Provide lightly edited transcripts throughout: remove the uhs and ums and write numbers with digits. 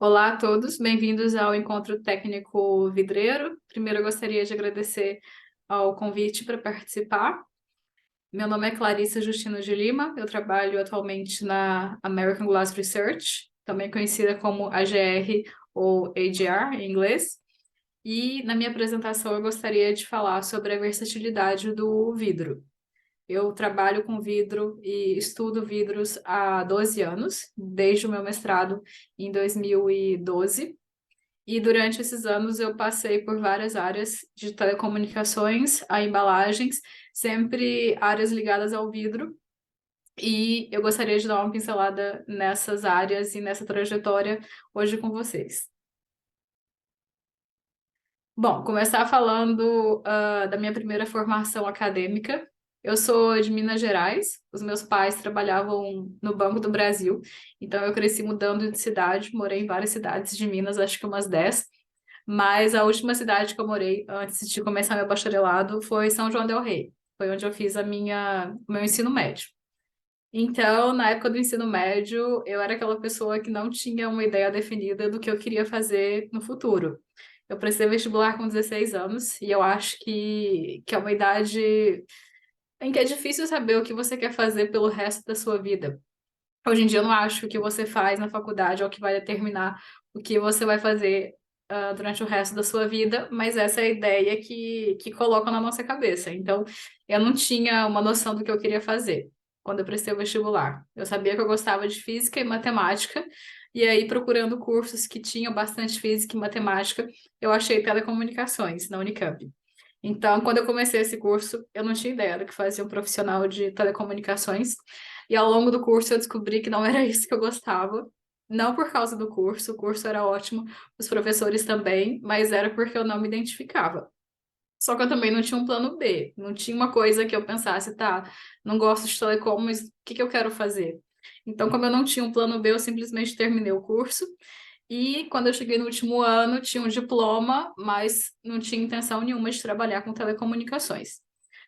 Olá a todos, bem-vindos ao Encontro Técnico Vidreiro. Primeiro, eu gostaria de agradecer ao convite para participar. Meu nome é Clarissa Justino de Lima, eu trabalho atualmente na American Glass Research, também conhecida como AGR ou AGR em inglês. E na minha apresentação eu gostaria de falar sobre a versatilidade do vidro. Eu trabalho com vidro e estudo vidros há 12 anos, desde o meu mestrado em 2012. E durante esses anos eu passei por várias áreas de telecomunicações a embalagens, sempre áreas ligadas ao vidro. E eu gostaria de dar uma pincelada nessas áreas e nessa trajetória hoje com vocês. Bom, começar falando da minha primeira formação acadêmica. Eu sou de Minas Gerais, os meus pais trabalhavam no Banco do Brasil, então eu cresci mudando de cidade, morei em várias cidades de Minas, acho que umas 10. Mas a última cidade que eu morei antes de começar meu bacharelado foi São João del Rei. Foi onde eu fiz o meu ensino médio. Então, na época do ensino médio, eu era aquela pessoa que não tinha uma ideia definida do que eu queria fazer no futuro. Eu prestei vestibular com 16 anos e eu acho que é uma idade em que é difícil saber o que você quer fazer pelo resto da sua vida. Hoje em dia, eu não acho que o que você faz na faculdade é o que vai determinar o que você vai fazer durante o resto da sua vida, mas essa é a ideia que colocam na nossa cabeça. Então, eu não tinha uma noção do que eu queria fazer quando eu prestei o vestibular. Eu sabia que eu gostava de física e matemática, e aí, procurando cursos que tinham bastante física e matemática, eu achei telecomunicações na Unicamp. Então, quando eu comecei esse curso, eu não tinha ideia do que fazia um profissional de telecomunicações. E ao longo do curso eu descobri que não era isso que eu gostava. Não por causa do curso, o curso era ótimo, os professores também, mas era porque eu não me identificava. Só que eu também não tinha um plano B, não tinha uma coisa que eu pensasse, tá, não gosto de telecom, mas o que que eu quero fazer? Então, como eu não tinha um plano B, eu simplesmente terminei o curso e quando eu cheguei no último ano, tinha um diploma, mas não tinha intenção nenhuma de trabalhar com telecomunicações.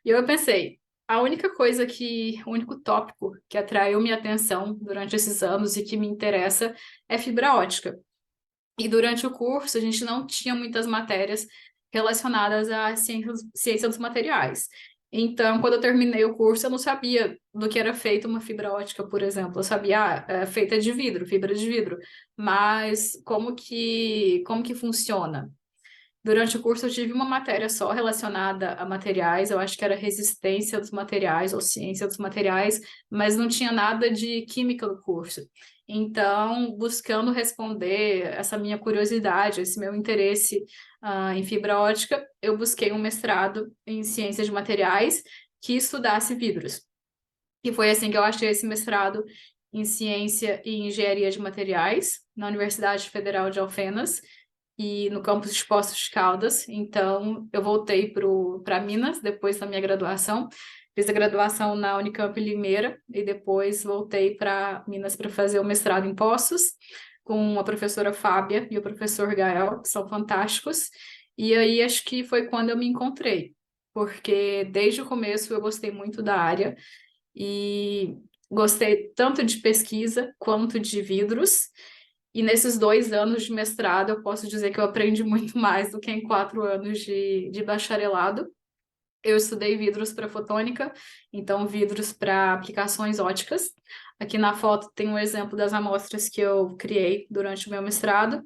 E eu pensei, o único tópico que atraiu minha atenção durante esses anos e que me interessa é fibra ótica. E durante o curso, a gente não tinha muitas matérias relacionadas à ciência dos materiais. Então, quando eu terminei o curso, eu não sabia do que era feita uma fibra ótica, por exemplo. Eu sabia, é feita de vidro, fibra de vidro. Mas como que funciona? Durante o curso, eu tive uma matéria só relacionada a materiais, eu acho que era resistência dos materiais ou ciência dos materiais, mas não tinha nada de química no curso. Então, buscando responder essa minha curiosidade, esse meu interesse, em fibra ótica, eu busquei um mestrado em ciência de materiais que estudasse vidros. E foi assim que eu achei esse mestrado em ciência e engenharia de materiais na Universidade Federal de Alfenas e no campus de Poços de Caldas. Então, eu voltei para Minas depois da minha graduação. Fiz a graduação na Unicamp Limeira e depois voltei para Minas para fazer o mestrado em Poços com a professora Fábia e o professor Gael, que são fantásticos. E aí acho que foi quando eu me encontrei, porque desde o começo eu gostei muito da área e gostei tanto de pesquisa quanto de vidros. E nesses 2 anos de mestrado, eu posso dizer que eu aprendi muito mais do que em 4 anos de bacharelado. Eu estudei vidros para fotônica, então vidros para aplicações óticas. Aqui na foto tem um exemplo das amostras que eu criei durante o meu mestrado,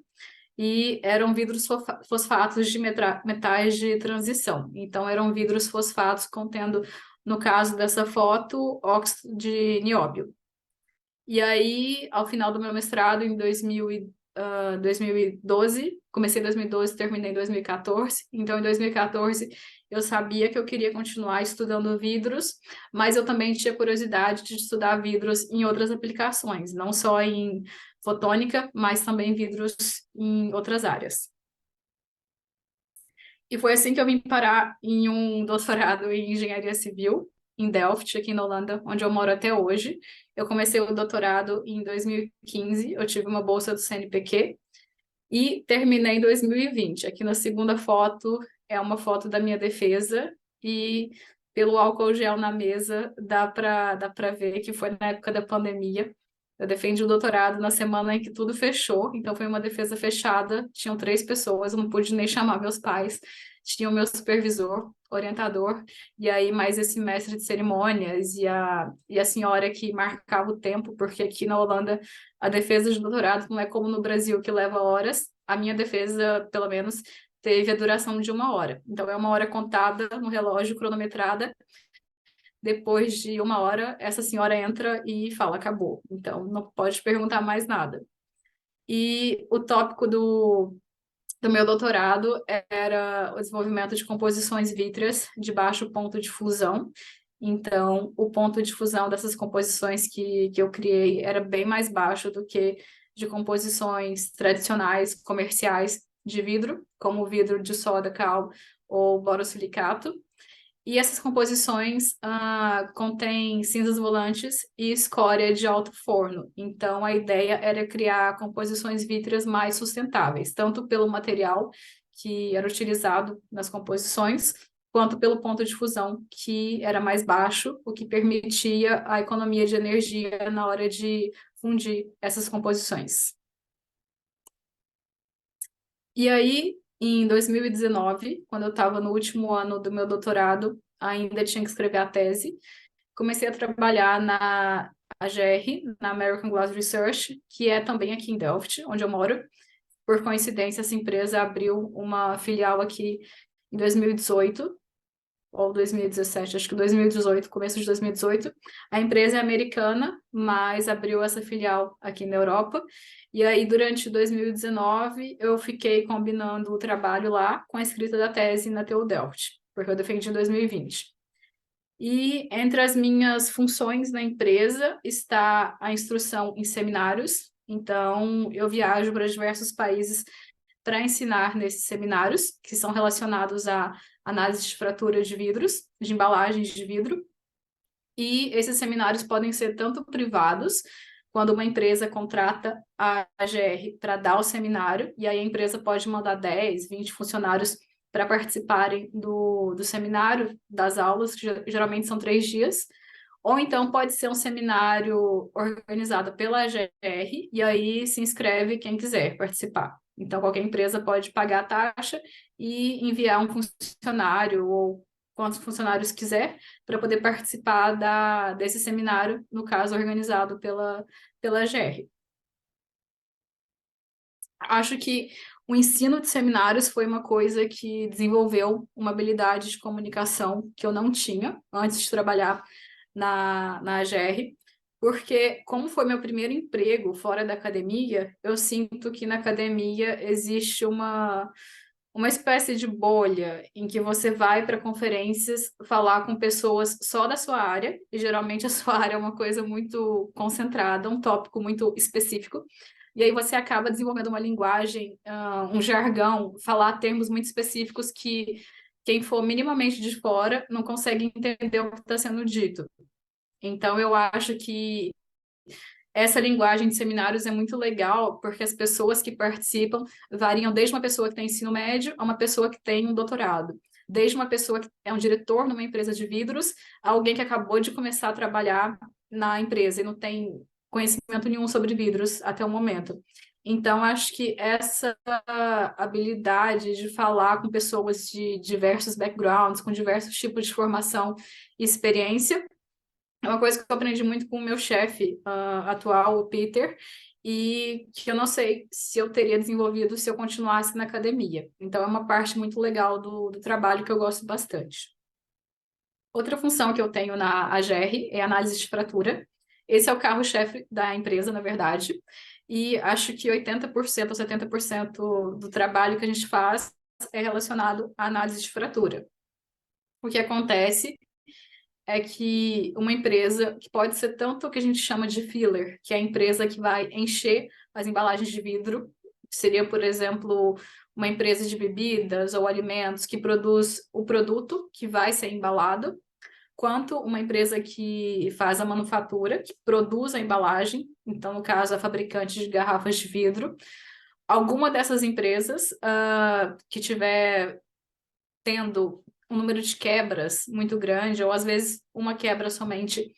e eram vidros fosfatos de metais de transição. Então, eram vidros fosfatos contendo, no caso dessa foto, óxido de nióbio. E aí, ao final do meu mestrado, em 2012, comecei em 2012, terminei em 2014. Então, em 2014, eu sabia que eu queria continuar estudando vidros, mas eu também tinha curiosidade de estudar vidros em outras aplicações, não só em fotônica, mas também vidros em outras áreas. E foi assim que eu vim parar em um doutorado em engenharia civil, em Delft, aqui na Holanda, onde eu moro até hoje. Eu comecei o doutorado em 2015, eu tive uma bolsa do CNPq e terminei em 2020. Aqui na segunda foto é uma foto da minha defesa e pelo álcool gel na mesa dá para ver que foi na época da pandemia. Eu defendi o doutorado na semana em que tudo fechou, então foi uma defesa fechada, tinham 3 pessoas, eu não pude nem chamar meus pais, tinha o meu supervisor, orientador, e aí mais esse mestre de cerimônias e a senhora que marcava o tempo, porque aqui na Holanda a defesa de doutorado não é como no Brasil, que leva horas, a minha defesa, pelo menos, teve a duração de 1 hora. Então é 1 hora contada no relógio, cronometrada, depois de 1 hora, essa senhora entra e fala, acabou. Então, não pode perguntar mais nada. E o tópico do meu doutorado era o desenvolvimento de composições vítreas de baixo ponto de fusão. Então, o ponto de fusão dessas composições que eu criei era bem mais baixo do que de composições tradicionais, comerciais de vidro, como o vidro de soda cal ou borosilicato. E essas composições contêm cinzas volantes e escória de alto forno. Então, a ideia era criar composições vítreas mais sustentáveis, tanto pelo material que era utilizado nas composições, quanto pelo ponto de fusão, que era mais baixo, o que permitia a economia de energia na hora de fundir essas composições. E aí, em 2019, quando eu estava no último ano do meu doutorado, ainda tinha que escrever a tese, comecei a trabalhar na AGR, na American Glass Research, que é também aqui em Delft, onde eu moro. Por coincidência, essa empresa abriu uma filial aqui em 2018, ou 2017, acho que 2018, começo de 2018. A empresa é americana, mas abriu essa filial aqui na Europa. E aí, durante 2019, eu fiquei combinando o trabalho lá com a escrita da tese na TU Delft, porque eu defendi em 2020. E entre as minhas funções na empresa está a instrução em seminários. Então, eu viajo para diversos países para ensinar nesses seminários, que são relacionados à análise de fratura de vidros, de embalagens de vidro. E esses seminários podem ser tanto privados, quando uma empresa contrata a AGR para dar o seminário, e aí a empresa pode mandar 10, 20 funcionários para participarem do seminário, das aulas, que geralmente são 3 dias, ou então pode ser um seminário organizado pela AGR, e aí se inscreve quem quiser participar. Então, qualquer empresa pode pagar a taxa e enviar um funcionário ou quantos funcionários quiser para poder participar desse seminário, no caso, organizado pela AGR. Acho que o ensino de seminários foi uma coisa que desenvolveu uma habilidade de comunicação que eu não tinha antes de trabalhar na AGR, porque como foi meu primeiro emprego fora da academia, eu sinto que na academia existe uma espécie de bolha em que você vai para conferências falar com pessoas só da sua área, e geralmente a sua área é uma coisa muito concentrada, um tópico muito específico, e aí você acaba desenvolvendo uma linguagem, um jargão, falar termos muito específicos que quem for minimamente de fora não consegue entender o que está sendo dito. Então, eu acho que essa linguagem de seminários é muito legal, porque as pessoas que participam variam desde uma pessoa que tem ensino médio a uma pessoa que tem um doutorado. Desde uma pessoa que é um diretor numa empresa de vidros a alguém que acabou de começar a trabalhar na empresa e não tem conhecimento nenhum sobre vidros até o momento. Então, acho que essa habilidade de falar com pessoas de diversos backgrounds, com diversos tipos de formação e experiência, é uma coisa que eu aprendi muito com o meu chefe atual, o Peter, e que eu não sei se eu teria desenvolvido se eu continuasse na academia. Então, é uma parte muito legal do trabalho que eu gosto bastante. Outra função que eu tenho na AGR é análise de fratura. Esse é o carro-chefe da empresa, na verdade, e acho que 80% ou 70% do trabalho que a gente faz é relacionado à análise de fratura. O que acontece é que uma empresa, que pode ser tanto o que a gente chama de filler, que é a empresa que vai encher as embalagens de vidro, seria, por exemplo, uma empresa de bebidas ou alimentos que produz o produto que vai ser embalado, quanto uma empresa que faz a manufatura, que produz a embalagem, então, no caso, a fabricante de garrafas de vidro. Alguma dessas empresas que tiver tendo um número de quebras muito grande, ou às vezes uma quebra somente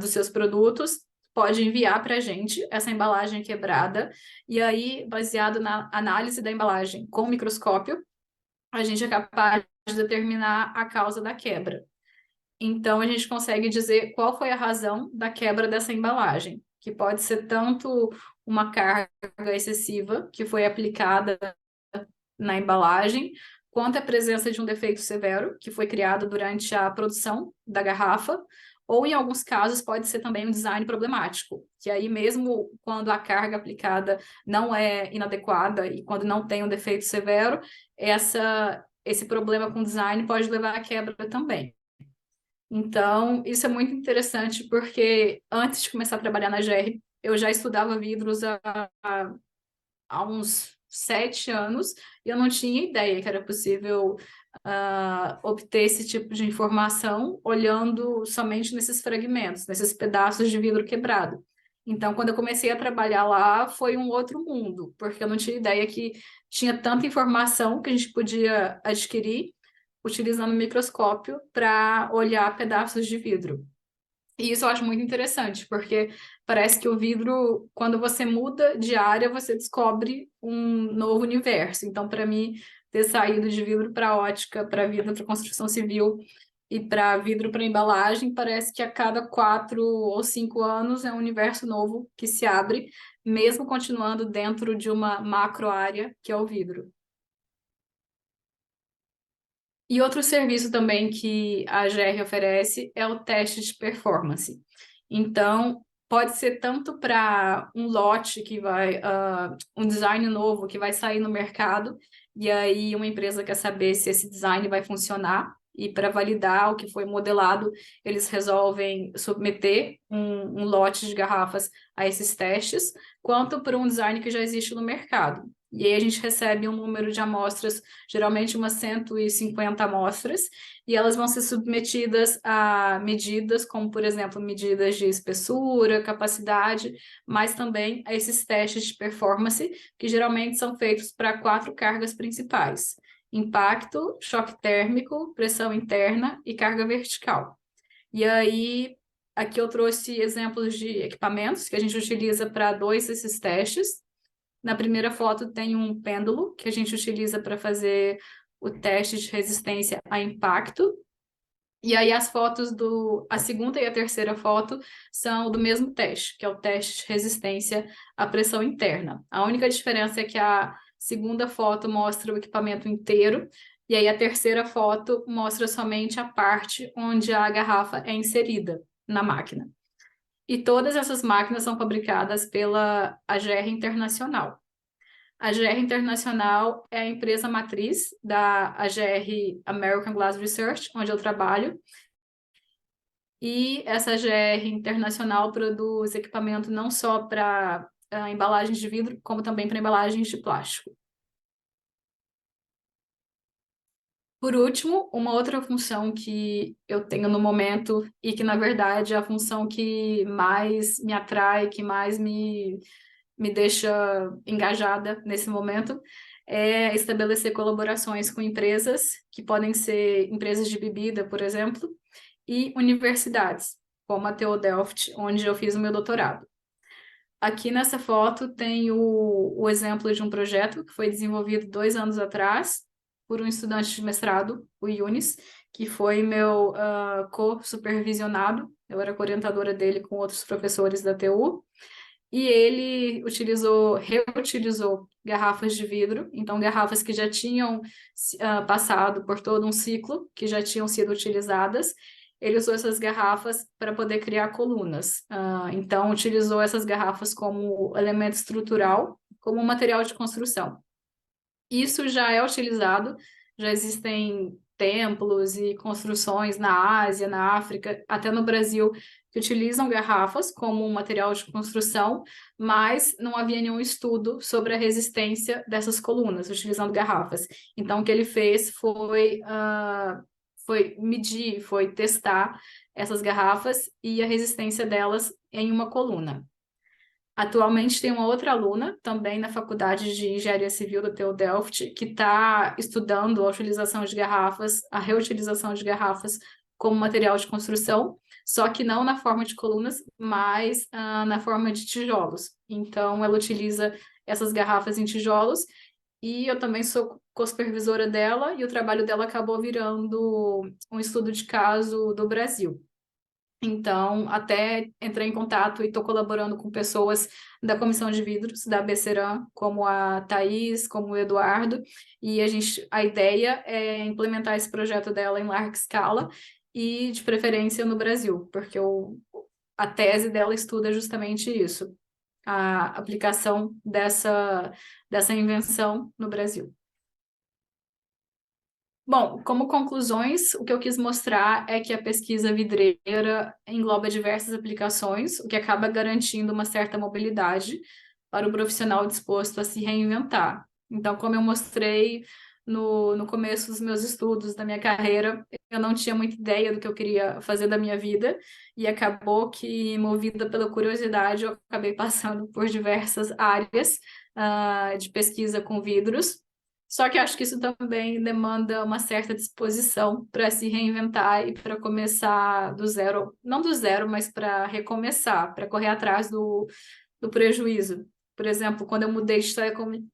dos seus produtos, pode enviar para a gente essa embalagem quebrada, e aí, baseado na análise da embalagem com microscópio, a gente é capaz de determinar a causa da quebra. Então, a gente consegue dizer qual foi a razão da quebra dessa embalagem, que pode ser tanto uma carga excessiva que foi aplicada na embalagem, quanto a presença de um defeito severo que foi criado durante a produção da garrafa, ou em alguns casos pode ser também um design problemático, que aí mesmo quando a carga aplicada não é inadequada e quando não tem um defeito severo, esse problema com design pode levar à quebra também. Então, isso é muito interessante porque antes de começar a trabalhar na GR, eu já estudava vidros há uns 7 anos e eu não tinha ideia que era possível obter esse tipo de informação olhando somente nesses fragmentos, nesses pedaços de vidro quebrado. Então, quando eu comecei a trabalhar lá, foi um outro mundo, porque eu não tinha ideia que tinha tanta informação que a gente podia adquirir utilizando o microscópio para olhar pedaços de vidro. E isso eu acho muito interessante, porque parece que o vidro, quando você muda de área, você descobre um novo universo. Então, para mim, ter saído de vidro para ótica, para vidro para construção civil e para vidro para embalagem, parece que a cada 4 ou 5 anos é um universo novo que se abre, mesmo continuando dentro de uma macro área que é o vidro. E outro serviço também que a GR oferece é o teste de performance. Então, pode ser tanto para um lote que vai, um design novo que vai sair no mercado, e aí uma empresa quer saber se esse design vai funcionar, e para validar o que foi modelado, eles resolvem submeter um lote de garrafas a esses testes, quanto para um design que já existe no mercado. E aí a gente recebe um número de amostras, geralmente umas 150 amostras, e elas vão ser submetidas a medidas, como, por exemplo, medidas de espessura, capacidade, mas também a esses testes de performance, que geralmente são feitos para 4 cargas principais: impacto, choque térmico, pressão interna e carga vertical. E aí, aqui eu trouxe exemplos de equipamentos que a gente utiliza para 2 desses testes. Na primeira foto tem um pêndulo que a gente utiliza para fazer o teste de resistência a impacto. E aí a segunda e a terceira foto são do mesmo teste, que é o teste de resistência à pressão interna. A única diferença é que a segunda foto mostra o equipamento inteiro, e aí a terceira foto mostra somente a parte onde a garrafa é inserida na máquina. E todas essas máquinas são fabricadas pela AGR Internacional. A AGR Internacional é a empresa matriz da AGR American Glass Research, onde eu trabalho. E essa AGR Internacional produz equipamento não só para embalagens de vidro, como também para embalagens de plástico. Por último, uma outra função que eu tenho no momento e que, na verdade, é a função que mais me atrai, que mais me deixa engajada nesse momento, é estabelecer colaborações com empresas, que podem ser empresas de bebida, por exemplo, e universidades, como a TU Delft, onde eu fiz o meu doutorado. Aqui nessa foto tem o exemplo de um projeto que foi desenvolvido 2 anos atrás por um estudante de mestrado, o Yunis, que foi meu co-supervisionado. Eu era co-orientadora dele com outros professores da TU. E ele reutilizou garrafas de vidro, então garrafas que já tinham passado por todo um ciclo, que já tinham sido utilizadas. Ele usou essas garrafas para poder criar colunas. Então, utilizou essas garrafas como elemento estrutural, como material de construção. Isso já é utilizado, já existem templos e construções na Ásia, na África, até no Brasil, que utilizam garrafas como um material de construção, mas não havia nenhum estudo sobre a resistência dessas colunas utilizando garrafas. Então, o que ele fez foi medir, foi testar essas garrafas e a resistência delas em uma coluna. Atualmente tem uma outra aluna, também na Faculdade de Engenharia Civil da TU Delft, que está estudando a utilização de garrafas, a reutilização de garrafas como material de construção, só que não na forma de colunas, mas na forma de tijolos. Então, ela utiliza essas garrafas em tijolos e eu também sou co-supervisora dela e o trabalho dela acabou virando um estudo de caso do Brasil. Então, até entrei em contato e estou colaborando com pessoas da Comissão de Vidros, da BCERAM, como a Thaís, como o Eduardo, e a ideia é implementar esse projeto dela em larga escala e, de preferência, no Brasil, porque a tese dela estuda justamente isso, a aplicação dessa invenção no Brasil. Bom, como conclusões, o que eu quis mostrar é que a pesquisa vidreira engloba diversas aplicações, o que acaba garantindo uma certa mobilidade para o profissional disposto a se reinventar. Então, como eu mostrei no começo dos meus estudos, da minha carreira, eu não tinha muita ideia do que eu queria fazer da minha vida, e acabou que, movida pela curiosidade, eu acabei passando por diversas áreas, de pesquisa com vidros. Só que acho que isso também demanda uma certa disposição para se reinventar e para começar do zero, não do zero, mas para recomeçar, para correr atrás do prejuízo. Por exemplo, quando eu mudei de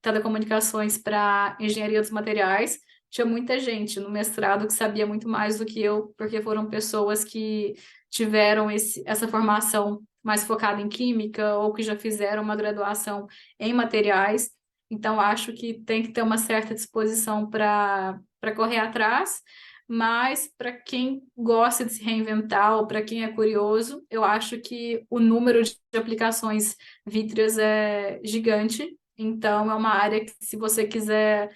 telecomunicações para engenharia dos materiais, tinha muita gente no mestrado que sabia muito mais do que eu, porque foram pessoas que tiveram essa formação mais focada em química ou que já fizeram uma graduação em materiais. Então, acho que tem que ter uma certa disposição para correr atrás, mas para quem gosta de se reinventar ou para quem é curioso, eu acho que o número de aplicações vítreas é gigante. Então, é uma área que, se você quiser,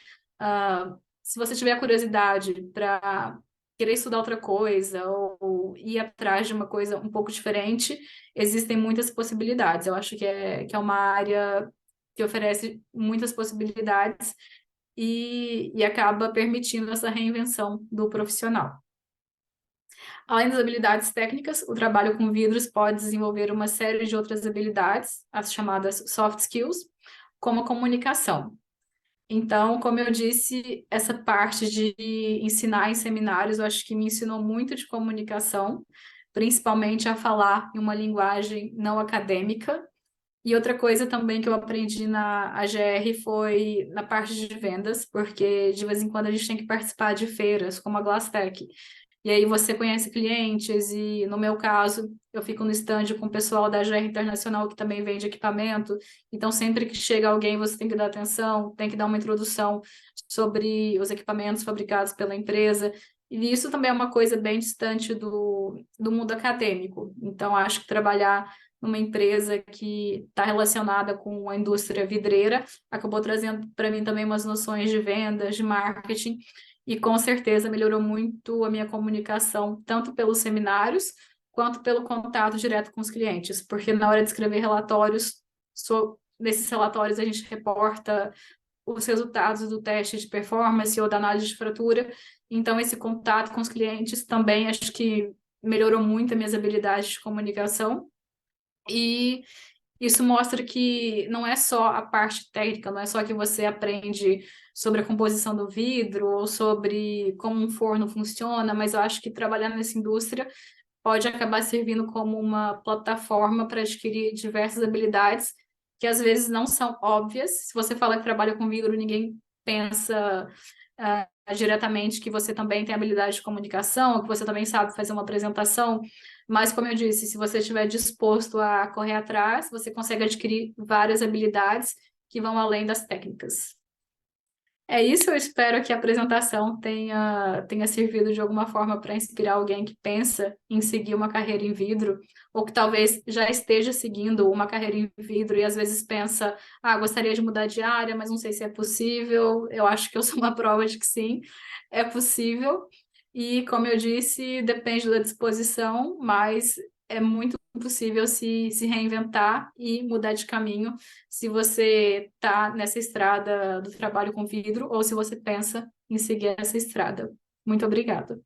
se você tiver curiosidade para querer estudar outra coisa ou ir atrás de uma coisa um pouco diferente, existem muitas possibilidades. Eu acho que é uma área que oferece muitas possibilidades e acaba permitindo essa reinvenção do profissional. Além das habilidades técnicas, o trabalho com vidros pode desenvolver uma série de outras habilidades, as chamadas soft skills, como a comunicação. Então, como eu disse, essa parte de ensinar em seminários, eu acho que me ensinou muito de comunicação, principalmente a falar em uma linguagem não acadêmica. E outra coisa também que eu aprendi na AGR foi na parte de vendas, porque de vez em quando a gente tem que participar de feiras, como a Glasstec. E aí você conhece clientes e, no meu caso, eu fico no stand com o pessoal da AGR Internacional que também vende equipamento. Então, sempre que chega alguém, você tem que dar atenção, tem que dar uma introdução sobre os equipamentos fabricados pela empresa. E isso também é uma coisa bem distante do mundo acadêmico. Então, acho que trabalhar numa empresa que está relacionada com a indústria vidreira acabou trazendo para mim também umas noções de vendas, de marketing, e com certeza melhorou muito a minha comunicação, tanto pelos seminários, quanto pelo contato direto com os clientes, porque na hora de escrever relatórios, nesses relatórios a gente reporta os resultados do teste de performance ou da análise de fratura, então esse contato com os clientes também acho que melhorou muito as minhas habilidades de comunicação, e isso mostra que não é só a parte técnica, não é só que você aprende sobre a composição do vidro ou sobre como um forno funciona, mas eu acho que trabalhar nessa indústria pode acabar servindo como uma plataforma para adquirir diversas habilidades que às vezes não são óbvias. Se você fala que trabalha com vidro, ninguém pensa diretamente que você também tem habilidade de comunicação, que você também sabe fazer uma apresentação, mas como eu disse, se você estiver disposto a correr atrás, você consegue adquirir várias habilidades que vão além das técnicas. É isso, eu espero que a apresentação tenha servido de alguma forma para inspirar alguém que pensa em seguir uma carreira em vidro, ou que talvez já esteja seguindo uma carreira em vidro e às vezes pensa, gostaria de mudar de área, mas não sei se é possível. Eu acho que eu sou uma prova de que sim, é possível. E, como eu disse, depende da disposição, mas é muito possível se reinventar e mudar de caminho se você está nessa estrada do trabalho com vidro ou se você pensa em seguir essa estrada. Muito obrigada.